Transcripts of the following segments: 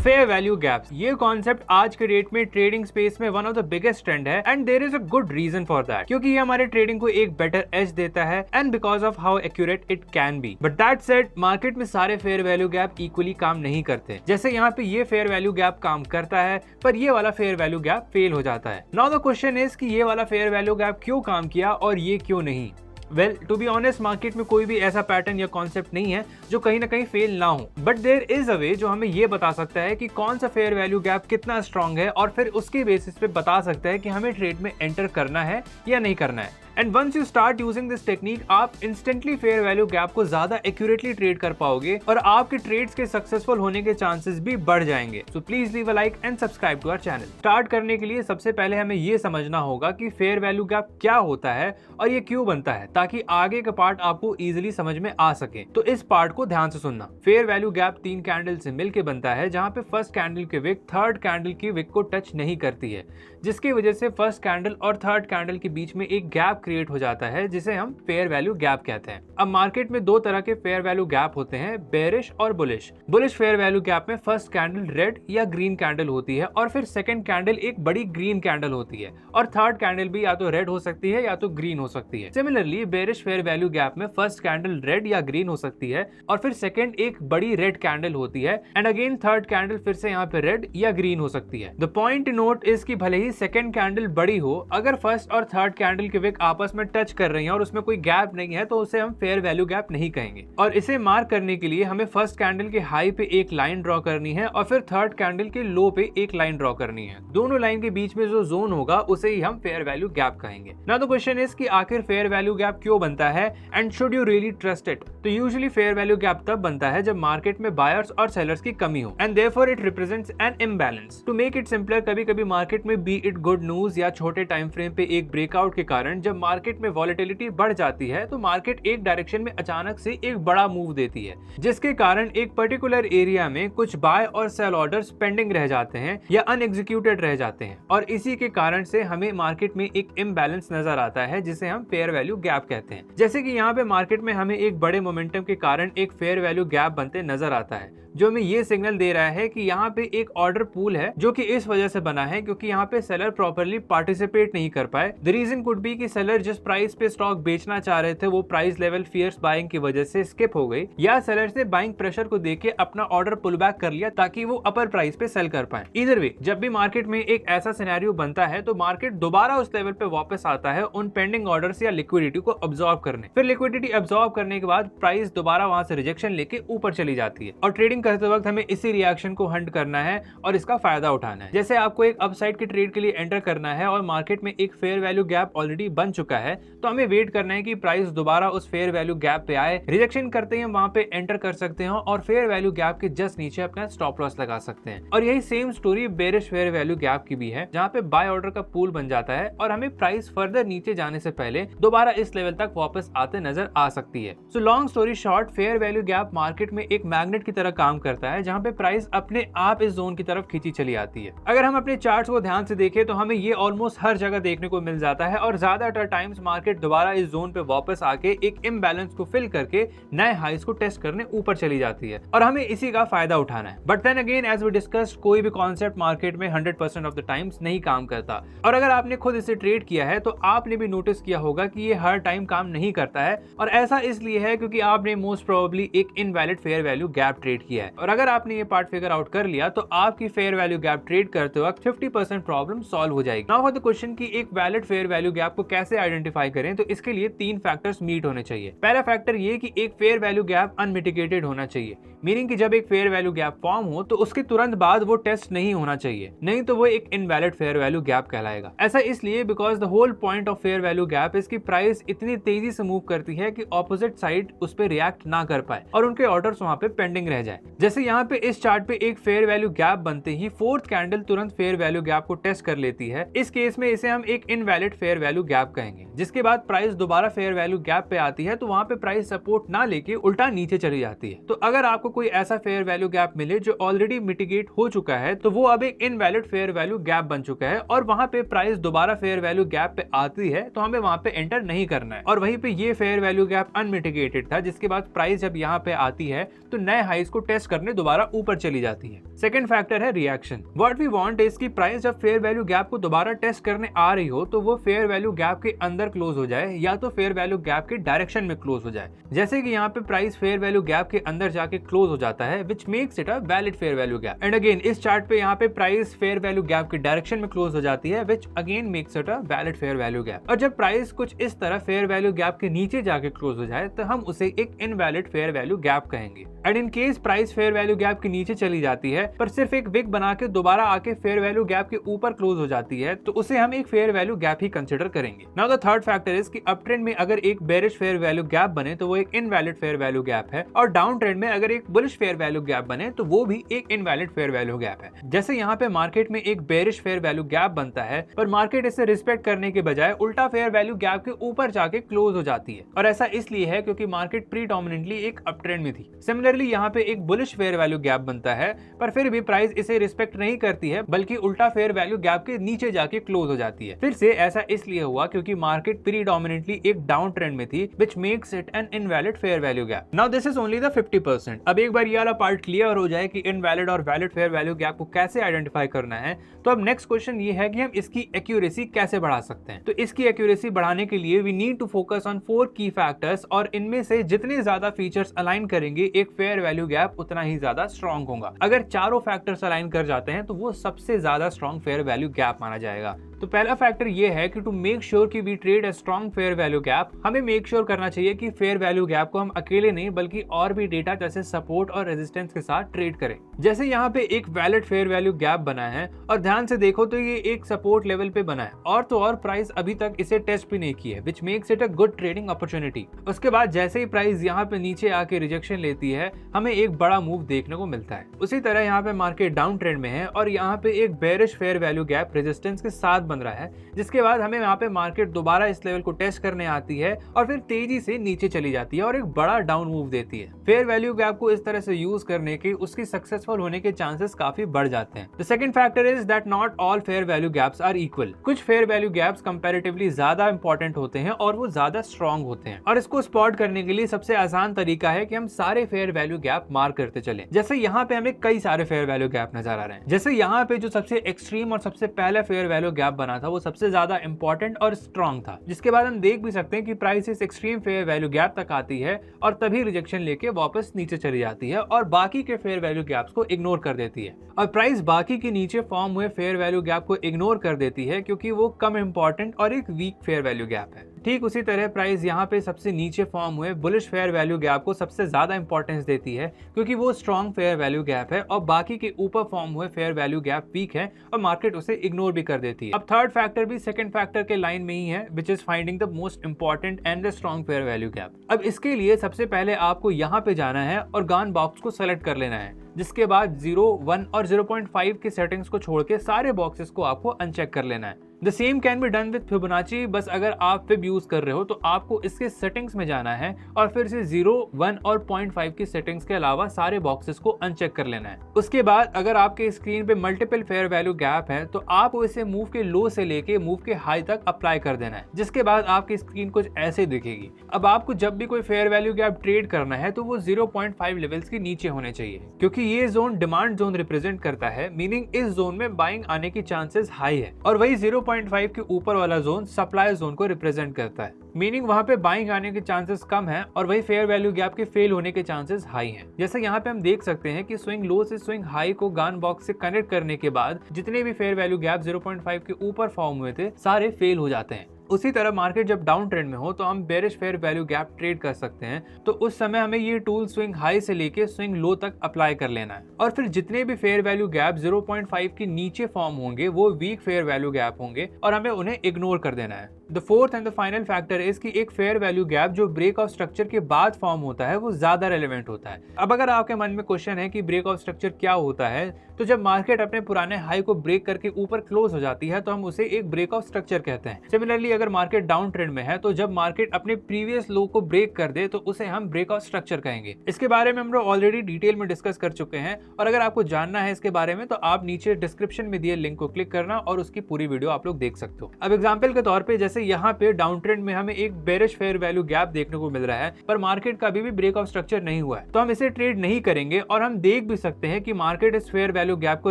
Fair value gaps, ये concept आज के डेट में ट्रेडिंग स्पेस में one of the biggest trend है and there is a good reason for that, क्योंकि ये हमारे ट्रेडिंग को एक बेटर एज देता है and because of how accurate it can be. But that said, market में सारे फेयर वैल्यू गैप इक्वली काम नहीं करते। जैसे यहाँ पे ये फेयर वैल्यू गैप काम करता है पर ये वाला फेयर वैल्यू गैप फेल हो जाता है। नाउ द क्वेश्चन इज कि ये वाला फेयर वैल्यू गैप क्यों काम किया और ये क्यों नहीं। Well, to be honest, market में कोई भी ऐसा पैटर्न या कॉन्सेप्ट नहीं है जो कहीं ना कहीं फेल ना हो, बट देयर इज अ वे जो हमें ये बता सकता है कि कौन सा फेयर वैल्यू गैप कितना स्ट्रांग है और फिर उसके बेसिस पे बता सकता है कि हमें ट्रेड में एंटर करना है या नहीं करना है। And once you start using this technique, आप इंस्टेंटली फेयर वैल्यू गैप को ज्यादा एक्यूरेटली ट्रेड कर पाओगे और आपके ट्रेड्स के सक्सेसफुल होने के चांसेस भी बढ़ जाएंगे। So please leave a like and subscribe to our channel. Start करने के लिए सबसे पहले हमें ये समझना होगा कि फेयर वैल्यू गैप क्या होता है और ये क्यों बनता है, ताकि आगे का पार्ट आपको इजिली समझ में आ सके। तो इस पार्ट को ध्यान से सुनना। फेयर वैल्यू गैप 3 कैंडल से मिलकर बनता है, जहां पे फर्स्ट कैंडल की विक थर्ड कैंडल की विक को टच नहीं करती है, जिसकी वजह से फर्स्ट कैंडल और थर्ड कैंडल के बीच में एक गैप क्रिएट हो जाता है जिसे हम फेयर वैल्यू गैप कहते हैं। अब मार्केट में 2 तरह के फेयर वैल्यू गैप होते हैं, बेरिश और bullish. Bullish fair value gap में फर्स्ट कैंडल रेड या ग्रीन कैंडल होती है और फिर सेकंड कैंडल एक बड़ी ग्रीन कैंडल होती है और थर्ड कैंडल भी या तो रेड हो सकती है या तो ग्रीन हो सकती है। Similarly bearish fair value gap में फर्स्ट कैंडल रेड या ग्रीन हो सकती है और फिर सेकंड एक बड़ी रेड कैंडल होती है एंड अगेन थर्ड कैंडल फिर से यहाँ पे रेड या ग्रीन हो सकती है। The point two note is कि भले ही सेकंड कैंडल बड़ी हो, अगर फर्स्ट और थर्ड कैंडल के विक आपस में टच कर रही है और उसमें कोई गैप नहीं है तो उसे हम फेयर वैल्यू गैप नहीं कहेंगे। और इसे मार्क करने के लिए हमें फर्स्ट कैंडल के हाई पे एक लाइन ड्रॉ करनी है और फिर थर्ड कैंडल के लो पे एक लाइन ड्रॉ करनी है। दोनों लाइन के बीच में जो जोन होगा उसे ही हम फेयर वैल्यू गैप कहेंगे। नाउ द क्वेश्चन इज कि आखिर फेयर वैल्यू गैप क्यों बनता है and should you really trust it. तो यूजुअली फेयर वैल्यू गैप तब बनता है जब मार्केट में बायर्स और सेलर्स की कमी हो and therefore it represents an imbalance. To make it simpler, कभी कभी मार्केट में बी इट गुड न्यूज या छोटे टाइम फ्रेम पे एक ब्रेकआउट के कारण जब मार्केट में वॉलेटिलिटी बढ़ जाती है तो मार्केट एक डायरेक्शन में अचानक से एक बड़ा मूव देती है, जिसके कारण एक पर्टिकुलर एरिया में कुछ बाय और सेल ऑर्डर्स पेंडिंग रह जाते हैं या अनएग्जीक्यूटेड रह जाते हैं और इसी के कारण से हमें मार्केट में एक इम्बैलेंस नजर आता है जिसे हम फेयर वैल्यू गैप कहते हैं। जैसे कि यहाँ पे मार्केट में हमें एक बड़े मोमेंटम के कारण एक फेयर वैल्यू गैप बनते नजर आता है, जो हमें ये सिग्नल दे रहा है कि यहाँ पे एक ऑर्डर पूल है जो कि इस वजह से बना है क्योंकि यहाँ पे सेलर प्रॉपर्ली पार्टिसिपेट नहीं कर पाए। द रीजन कुड बी कि सेलर जिस प्राइस पे स्टॉक बेचना चाह रहे थे वो प्राइस लेवल फियर्स बाइंग की वजह से स्किप हो गई, या सेलर्स ने बाइंग प्रेशर को देख के अपना ऑर्डर पुल बैक कर लिया ताकि वो अपर प्राइस पे सेल कर पाए। इधर वे, जब भी मार्केट में एक ऐसा सिनेरियो बनता है तो मार्केट दोबारा उस लेवल पे वापस आता है उन पेंडिंग ऑर्डर्स या लिक्विडिटी को अब्सॉर्ब करने। फिर लिक्विडिटी अब्सॉर्ब करने के बाद प्राइस दोबारा वहां से रिजेक्शन लेके ऊपर चली जाती है और ट्रेडिंग करते वक्त हमें इसी रिएक्शन को हंट करना है और इसका फायदा उठाना है। जैसे आपको एक अपसाइड के ट्रेड के लिए एंटर करना है और मार्केट में एक फेयर वैल्यू गैप ऑलरेडी बन चुका है तो हमें वेट करना है कि प्राइस दोबारा उस फेयर वैल्यू गैप पे आए, रिजेक्शन करते ही हम वहां पे एंटर कर सकते हैं और फेयर वैल्यू गैप के जस्ट नीचे अपना स्टॉप लॉस लगा सकते हैं। और यही same story bearish fair value gap की भी है, जहां पे बाय ऑर्डर का पूल बन जाता है और हमें प्राइस फर्दर नीचे जाने से पहले दोबारा इस लेवल तक वापस आते नजर आ सकती है। So long story short, fair value gap market में एक मैग्नेट की तरह काम करता है जहां पे प्राइस अपने आप इस जोन की तरफ खींची चली आती है। अगर हम अपने चार्ट्स को ध्यान से देखें तो हमें ये ऑलमोस्ट हर जगह देखने को मिल जाता है और ज्यादातर टाइम्स मार्केट दोबारा इस जोन पे वापस आके एक इम्बैलेंस को फिल करके नए हाइस को टेस्ट करने ऊपर चली जाती है और हमें इसी का फायदा उठाना है। But then again, as we discussed, कोई भी कॉन्सेप्ट मार्केट में 100% ऑफ द टाइम्स नहीं काम करता और अगर आपने खुद इसे ट्रेड किया है तो आपने भी नोटिस किया होगा कि ये हर टाइम काम नहीं करता है और ऐसा इसलिए है क्योंकि आपने मोस्ट प्रोबेबली एक invalid fair value gap trade किया है। और अगर आपने ये पार्ट फिगर आउट कर लिया तो आपकी फेयर वैल्यू गैप ट्रेड करते वक्त 50% प्रॉब्लम सॉल्व हो जाएगी। नाउ फॉर द क्वेश्चन कि एक वैलिड फेयर वैल्यू गैप को कैसे आइडेंटिफाई करें, तो इसके लिए 3 फैक्टर्स मीट होने चाहिए। पहला फैक्टर ये कि एक फेयर वैल्यू गैप अनमिटिगेटेड होना चाहिए, मीनिंग कि जब एक फेयर वैल्यू गैप फॉर्म हो तो उसके तुरंत बाद वो टेस्ट नहीं होना चाहिए, नहीं तो वो एक इनवैलिड फेयर वैल्यू गैप कहलाएगा। ऐसा इसलिए because the whole point of fair value gap इसकी प्राइस इतनी तेजी से मूव करती है कि ऑपोजिट साइड उस पर रिएक्ट ना कर पाए और उनके ऑर्डर्स वहां पे पेंडिंग रह जाए। जैसे यहाँ पे इस चार्ट पे एक फेयर वैल्यू गैप बनते ही फोर्थ कैंडल तुरंत फेयर वैल्यू गैप को टेस्ट कर लेती है। इस केस में इसे हम एक इनवैलिड फेयर वैल्यू गैप कहेंगे, जिसके बाद प्राइस दोबारा फेयर वैल्यू गैप पे आती है तो वहां पे प्राइस सपोर्ट ना लेके उल्टा नीचे चली जाती है। तो अगर आपको कोई ऐसा फेयर वैल्यू गैप मिले जो ऑलरेडी मिटिगेट हो चुका है तो वो अब एक इनवैलिड फेयर वैल्यू गैप बन चुका है और वहां पे प्राइस दोबारा फेयर वैल्यू गैप पे आती है तो हमें वहां पे एंटर नहीं करना है। और वहीं पे ये फेयर वैल्यू गैप अनमिटिगेटेड था, जिसके बाद प्राइस जब यहाँ पे आती है तो नए हाइस को टेस्ट टेस्ट करने दोबारा ऊपर चली जाती है। सेकंड फैक्टर है reaction. What we want is कि प्राइस जब फेयर वैल्यू गैप को दोबारा टेस्ट करने आ रही हो तो वो फेयर वैल्यू गैप के अंदर क्लोज हो जाए या तो फेयर वैल्यू गैप के डायरेक्शन में क्लोज हो जाए। जैसे कि यहाँ पे प्राइस फेयर वैल्यू गैप के अंदर जाके क्लोज हो जाता है, which makes it a valid fair value gap. And again इस चार्ट पे यहाँ पे प्राइस फेयर वैल्यू गैप के डायरेक्शन में क्लोज हो जाती है, which again makes it a valid fair value gap. और जब प्राइस कुछ इस तरह फेयर वैल्यू गैप के नीचे जाके क्लोज हो जाए तो हम उसे एक इनवैलिड फेयर वैल्यू गैप कहेंगे। And in case price fair value gap के नीचे चली जाती है पर सिर्फ एक विक बना के दोबारा आके फेयर वैल्यू गैप के ऊपर क्लोज हो जाती है तो उसे हम एक फेयर वैल्यू गैप ही कंसिडर करेंगे। Now the third factor is कि अप ट्रेंड में अगर एक बेरिश फेयर वैल्यू गैप बने तो वो एक इनवैलिड फेयर वैल्यू गैप है, और डाउन ट्रेंड में अगर एक बुलिश फेयर वैल्यू गैप बने तो वो भी एक इनवैलिड फेयर वैल्यू गैप है। जैसे यहाँ पे मार्केट में एक बेरिश फेयर वैल्यू गैप बनता है पर मार्केट इसे रिस्पेक्ट करने के बजाय उल्टा फेयर वैल्यू गैप के ऊपर जाके क्लोज हो जाती है, और ऐसा इसलिए है क्योंकि मार्केट प्रीडोमिनेंटली एक अप ट्रेंड में थी। सिमिलरली यहाँ पे एक बुलिश फेयर वैल्यू गैप बनता है पर फिर भी प्राइस इसे रिस्पेक्ट नहीं करती है बल्कि उल्टा फेयर वैल्यू गैप के नीचे जाके क्लोज हो जाती है। फिर से ऐसा इसलिए हुआ क्योंकि मार्केट प्रीडोमिनेंटली एक डाउन ट्रेंड में थी, which makes it an invalid fair value gap. Now this is only the 50%. अब एक बार ये वाला पार्ट क्लियर हो जाए कि इनवैलिड और वैलिड फेयर वैल्यू गैप को कैसे आइडेंटिफाई करना है, तो अब नेक्स्ट क्वेश्चन ये है कि हम इसकी एक्यूरेसी कैसे बढ़ा सकते हैं। तो इसकी एक्यूरेसी बढ़ाने के लिए we need to focus on 4 key factors, और इनमें से जितने ज्यादा फीचर्स अलाइन करेंगे एक फेयर वैल्यू गैप उतना ही ज्यादा स्ट्रॉन्ग होगा। अगर चारों फैक्टर्स अलाइन कर जाते हैं तो वो सबसे ज्यादा स्ट्रॉन्ग फेयर वैल्यू गैप माना जाएगा। तो पहला फैक्टर ये है कि टू मेक श्योर कि we trade a strong fair value gap, हमें मेक श्योर करना चाहिए कि फेयर वैल्यू गैप को हम अकेले नहीं बल्कि और भी डेटा जैसे सपोर्ट और रेजिस्टेंस के साथ ट्रेड करें। जैसे यहाँ पे एक वैलिड फेयर वैल्यू गैप बना है और ध्यान से देखो तो ये एक सपोर्ट लेवल पे बना है, और तो और प्राइस अभी तक इसे टेस्ट भी नहीं की है, which makes it a good trading opportunity. उसके बाद जैसे ही प्राइस यहाँ पे नीचे आके रिजेक्शन लेती है हमें एक बड़ा मूव देखने को मिलता है। उसी तरह यहाँ पे मार्केट डाउन ट्रेंड में है और यहाँ पे एक bearish fair value gap resistance के साथ बन रहा है, जिसके बाद हमें यहाँ पे मार्केट दोबारा इस लेवल को टेस्ट करने आती है और फिर तेजी से नीचे चली जाती है और एक बड़ा डाउन मूव देती है। फेयर वैल्यू गैप को इस तरह से यूज करने के उसकी सक्सेसफुल होने के चांसेस काफी बढ़ जाते हैं। The second factor is that not all fair value gaps are equal. कुछ फेयर वैल्यू गैप्स कंपैरेटिवली ज्यादा इंपॉर्टेंट होते हैं और वो ज्यादा स्ट्रॉन्ग होते हैं, और इसको स्पॉट करने के लिए सबसे आसान तरीका है कि हम सारे फेयर वैल्यू गैप मार्क करते चलें। जैसे यहाँ पे हमें कई सारे फेयर वैल्यू गैप नजर आ रहे हैं। जैसे यहाँ पे जो सबसे एक्सट्रीम और सबसे पहला फेयर वैल्यू गैप बना था वो सबसे ज्यादा इंपॉर्टेंट और स्ट्रॉन्ग था, जिसके बाद हम देख भी सकते हैं कि प्राइस इस एक्सट्रीम फेयर वैल्यू गैप तक आती है और तभी रिजेक्शन लेके वापस नीचे चली जाती है और बाकी के फेयर वैल्यू गैप्स को इग्नोर कर देती है। और प्राइस बाकी के नीचे फॉर्म हुए फेयर वैल्यू गैप को इग्नोर कर देती है क्योंकि वो कम इंपॉर्टेंट और एक वीक फेयर वैल्यू गैप है। ठीक उसी तरह प्राइस यहाँ पे सबसे नीचे फॉर्म हुए बुलिश फेयर वैल्यू गैप को सबसे ज्यादा इंपॉर्टेंस देती है क्योंकि वो स्ट्रॉन्ग फेयर वैल्यू गैप है, और बाकी के ऊपर फॉर्म हुए फेयर वैल्यू गैप वीक है और मार्केट उसे इग्नोर भी कर देती है। अब थर्ड फैक्टर भी सेकंड फैक्टर के लाइन में ही है, which is finding the most important and the strong fair value gap. अब इसके लिए सबसे पहले आपको यहाँ पे जाना है और गान बॉक्स को सेलेक्ट कर लेना है, जिसके बाद 0, 1 और 0.5 की सेटिंग्स को छोड़ के सारे बॉक्सेस को आपको अनचेक कर लेना है। The same can be done with Fibonacci, बस अगर आप फिब यूज कर रहे हो तो आपको इसके सेटिंग्स में जाना है और फिर से 0, 1 और 0.5 की सेटिंग्स के अलावा सारे बॉक्सेस को अनचेक कर लेना है। उसके बाद अगर आपके स्क्रीन पे मल्टीपल फेयर वैल्यू गैप है तो आपको इसे मूव के लो से लेके मूव के हाई तक अप्लाई कर देना है, जिसके बाद आपकी स्क्रीन कुछ ऐसे दिखेगी। अब आपको जब भी कोई फेयर वैल्यू गैप ट्रेड करना है तो वो 0.5 लेवल्स के नीचे होने चाहिए, क्योंकि ये जोन डिमांड जोन रिप्रेजेंट करता है, मीनिंग इस जोन में बाइंग आने की चांसेस हाई है, और वही 0.5 के ऊपर वाला जोन सप्लाई जोन को रिप्रेजेंट करता है, मीनिंग वहां पे बाइंग आने के चांसेस कम है और वही फेयर वैल्यू गैप के फेल होने के चांसेस हाई हैं। जैसे यहाँ पे हम देख सकते हैं कि स्विंग लो से स्विंग हाई को गान बॉक्स से कनेक्ट करने के बाद जितने भी फेयर वैल्यू गैप 0.5 के ऊपर फॉर्म हुए थे सारे फेल हो जाते हैं। उसी तरह मार्केट जब डाउन ट्रेंड में हो तो हम bearish fair value gap trade कर सकते हैं, तो उस समय हमें ये टूल स्विंग हाई से लेके स्विंग लो तक अप्लाई कर लेना है, और फिर जितने भी फेयर वैल्यू गैप 0.5 के नीचे फॉर्म होंगे वो वीक फेयर वैल्यू गैप होंगे और हमें उन्हें इग्नोर कर देना है। The fourth and the final factor is कि एक फेयर वैल्यू गैप जो ब्रेक ऑफ स्ट्रक्चर के बाद फॉर्म होता है वो ज्यादा रेलेवेंट होता है। अब अगर आपके मन में क्वेश्चन है कि ब्रेक ऑफ स्ट्रक्चर क्या होता है, तो जब मार्केट अपने पुराने हाई को ब्रेक करके ऊपर क्लोज हो जाती है तो हम उसे एक ब्रेक ऑफ स्ट्रक्चर कहते हैं। सिमिलरली अगर मार्केट डाउन ट्रेंड में है तो जब मार्केट अपने प्रीवियस लो को ब्रेक कर दे तो उसे हम ब्रेक ऑफ स्ट्रक्चर कहेंगे। इसके बारे में हम लोग ऑलरेडी डिटेल में डिस्कस कर चुके हैं और अगर आपको जानना है इसके बारे में तो आप नीचे डिस्क्रिप्शन में दिए लिंक को क्लिक करना और उसकी पूरी वीडियो आप लोग देख सकते हो। अब एग्जांपल के तौर पे जैसे यहाँ पे डाउन ट्रेंड में हमें एक बेरिश फेयर वैल्यू गैप देखने को मिल रहा है पर मार्केट का अभी भी ब्रेक ऑफ स्ट्रक्चर नहीं हुआ है तो हम इसे ट्रेड नहीं करेंगे और हम देख भी सकते हैं कि मार्केट इस फेयर वैल्यू गैप को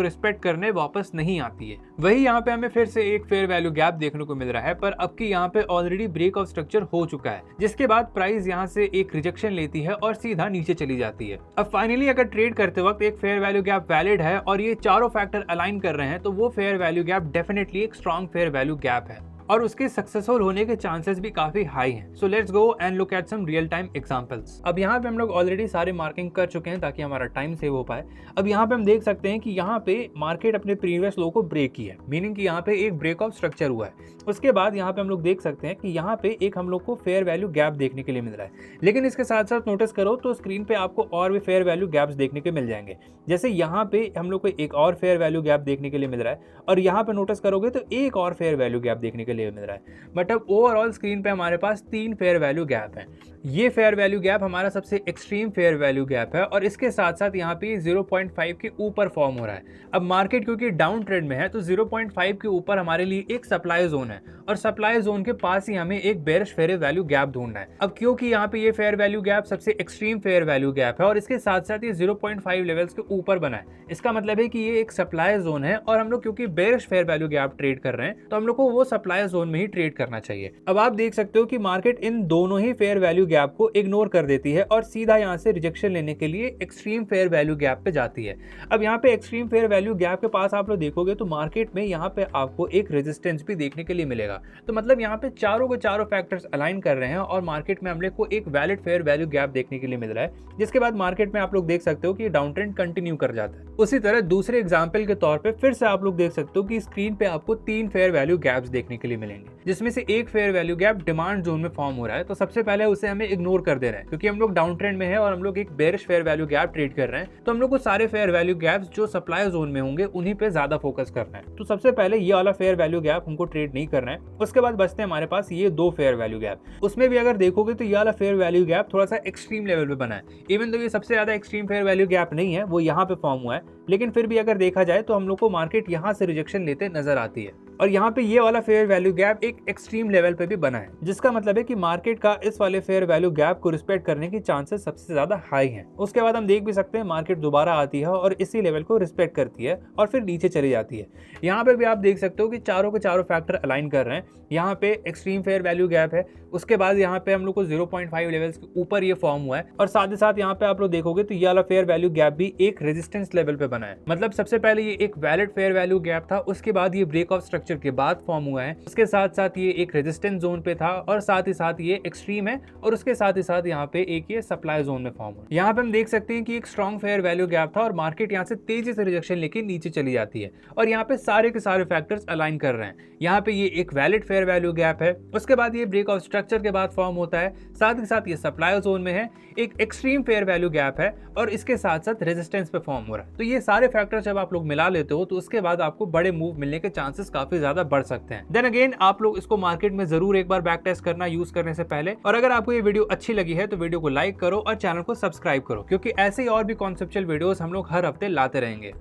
रिस्पेक्ट करने वापस नहीं आती है। वही यहाँ पे हमें फिर से एक फेयर वैल्यू गैप देखने को मिल रहा है पर अब की यहाँ पे ऑलरेडी ब्रेक ऑफ स्ट्रक्चर हो चुका है जिसके बाद प्राइस यहाँ से एक रिजेक्शन लेती है और सीधा नीचे चली जाती है। अब फाइनली अगर ट्रेड करते वक्त एक फेयर वैल्यू गैप वैलिड है और ये चारों फैक्टर अलाइन कर रहे हैं तो वो फेयर वैल्यू गैप डेफिनेटली एक स्ट्रॉन्ग फेयर वैल्यू गैप है और उसके सक्सेसफुल होने के चांसेस भी काफी हाई हैं। So let's go and look at some real time examples. अब यहाँ पे हम लोग ऑलरेडी सारे मार्किंग कर चुके हैं ताकि हमारा टाइम सेव हो पाए। अब यहाँ पे हम देख सकते हैं कि यहाँ पे मार्केट अपने प्रीवियस लो को ब्रेक किया है, मीनिंग कि यहाँ पे एक ब्रेक ऑफ स्ट्रक्चर हुआ है। उसके बाद यहाँ पे हम लोग देख सकते हैं कि यहाँ पे एक हम लोग को फेयर वैल्यू गैप देखने के लिए मिल रहा है, लेकिन इसके साथ साथ नोटिस करो तो स्क्रीन पे आपको और भी फेयर वैल्यू गैप्स देखने के मिल जाएंगे। जैसे यहाँ पे हम लोग को एक और फेयर वैल्यू गैप देखने के लिए मिल रहा है और यहाँ पे नोटिस करोगे तो एक और फेयर वैल्यू गैप देखने के लिए मिल रहा है। बट अब ओवरऑल स्क्रीन पे हमारे पास 3 फेयर वैल्यू गैप हैं। ये फेयर वैल्यू गैप हमारा सबसे एक्सट्रीम फेयर वैल्यू गैप है और इसके साथ साथ यहाँ पे 0.5 के ऊपर फॉर्म हो रहा है। अब मार्केट क्योंकि डाउन ट्रेंड में है तो 0.5 के ऊपर हमारे लिए एक सप्लाई जोन है और सप्लाई जोन के पास ही हमें एक बेरिश फेयर वैल्यू गैप ढूंढना है। अब क्योंकि यहाँ पे ये फेयर वैल्यू गैप सबसे एक्सट्रीम फेयर वैल्यू गैप है और इसके साथ साथ ये 0.5 लेवल्स के ऊपर बना है, इसका मतलब है कि ये एक सप्लाई जोन है और हम लोग क्योंकि bearish fair value gap trade कर रहे हैं तो हम लोग को वो सप्लाई जोन में ही ट्रेड करना चाहिए। अब आप देख सकते हो कि मार्केट इन दोनों ही फेयर वैल्यू गैप को इग्नोर कर देती है और सीधा यहाँ से रिजेक्शन लेने के लिए एक्सट्रीम फेयर वैल्यू गैप पे जाती है। अब यहाँ पे एक्सट्रीम फेयर वैल्यू गैप के पास आप लोग देखोगे तो मार्केट में यहाँ पे आपको एक रेजिस्टेंस भी देखने के लिए मिलेगा। तो मतलब यहाँ पे चारों के चारों फैक्टर्स अलाइन कर रहे हैं और मार्केट में हम लोग को एक वैलिड फेयर वैल्यू गैप देखने के लिए मिल रहा है, जिसके बाद मार्केट में आप लोग देख सकते हो कि डाउन ट्रेंड कंटिन्यू कर जाता है। उसी तरह दूसरे एग्जाम्पल के तौर पर फिर से आप लोग देख सकते हो कि स्क्रीन पे आपको 3 फेयर वैल्यू गैप्स देखने के लिए मिलेंगे, जिसमें से एक fair value gap demand zone में फॉर्म हो रहा है। तो सबसे पहले उसे हमें इग्नोर कर दे रहे हैं क्योंकि हम लोग डाउन ट्रेंड में है और हम लोग एक bearish fair value gap trade कर रहे हैं। तो हम लोग को सारे फेयर वैल्यू गैप्स जो सप्लाई जोन में होंगे उन्हीं पे ज्यादा फोकस करना है। तो सबसे पहले ये वाला फेयर वैल्यू गैप हमको ट्रेड नहीं करना है। उसके बाद बचते हैं हमारे पास ये 2 फेयर वैल्यू गैप। उसमें भी अगर देखोगे तो ये वाला फेयर वैल्यू गैप थोड़ा सा एक्सट्रीम लेवल पे बना है। इवन तो ये सबसे ज्यादा एक्सट्रीम फेयर वैल्यू गैप नहीं है, वो यहाँ पे फॉर्म हुआ है, लेकिन फिर भी अगर देखा जाए तो हम लोग को मार्केट यहाँ से रिजेक्शन लेते नजर आती है और यहाँ पे ये वाला फेयर वैल्यू गैप एक एक्सट्रीम लेवल पे भी बना है, जिसका मतलब है कि मार्केट का इस वाले फेयर वैल्यू गैप को रिस्पेक्ट करने की चांसेस सबसे ज्यादा हाई हैं। उसके बाद हम देख भी सकते हैं मार्केट दोबारा आती है और इसी लेवल को रिस्पेक्ट करती है और फिर नीचे चली जाती है। यहाँ पे भी आप देख सकते हो कि चारों के चारों फैक्टर अलाइन कर रहे हैं। यहाँ पे एक्सट्रीम फेयर वैल्यू गैप है, उसके बाद यहाँ पे हम लोग को 0.5 लेवल्स के ऊपर ये फॉर्म हुआ है और साथ ही साथ यहाँ पे आप लोग देखोगे तो ये वाला फेयर वैल्यू गैप भी एक रेजिस्टेंस लेवल पे बना है। मतलब सबसे पहले ये एक वैलिड फेयर वैल्यू गैप था, उसके बाद ये ब्रेक ऑफ स्ट्रक्चर के बाद फॉर्म हुआ है, उसके साथ साथ ये एक रेजिस्टेंस जोन पे था और साथ ही साथ ये एक्सट्रीम है और उसके साथ ही साथ यहाँ पे एक ये सप्लाई जोन में फॉर्म हुआ। यहाँ पे हम देख सकते हैं कि एक स्ट्रॉन्ग फेयर वैल्यू गैप था और मार्केट यहाँ से तेजी से रिजेक्शन लेके नीचे चली जाती है और यहाँ पे सारे के सारे फैक्टर्स अलाइन कर रहे हैं। यहाँ पे ये एक वैलिड फेयर वैल्यू गैप है, उसके बाद ये ब्रेक ऑफ स्ट्रक्चर के बाद फॉर्म होता है, साथ ही साथ ये सप्लाई जोन में है, एक एक्सट्रीम फेयर वैल्यू गैप है और इसके साथ साथ रेजिस्टेंस पे फॉर्म हो रहा है। तो ये सारे फैक्टर्स जब आप लोग मिला लेते हो तो उसके बाद आपको बड़े मूव मिलने के चांसेस काफी ज्यादा बढ़ सकते हैं। देन अगेन आप लोग इसको मार्केट में जरूर एक बार बैक टेस्ट करना यूज करने से पहले। और अगर आपको ये वीडियो अच्छी लगी है तो वीडियो को लाइक करो और चैनल को सब्सक्राइब करो, क्योंकि ऐसे ही और भी कॉन्सेप्चुअल वीडियोस हम लोग हर हफ्ते लाते रहेंगे।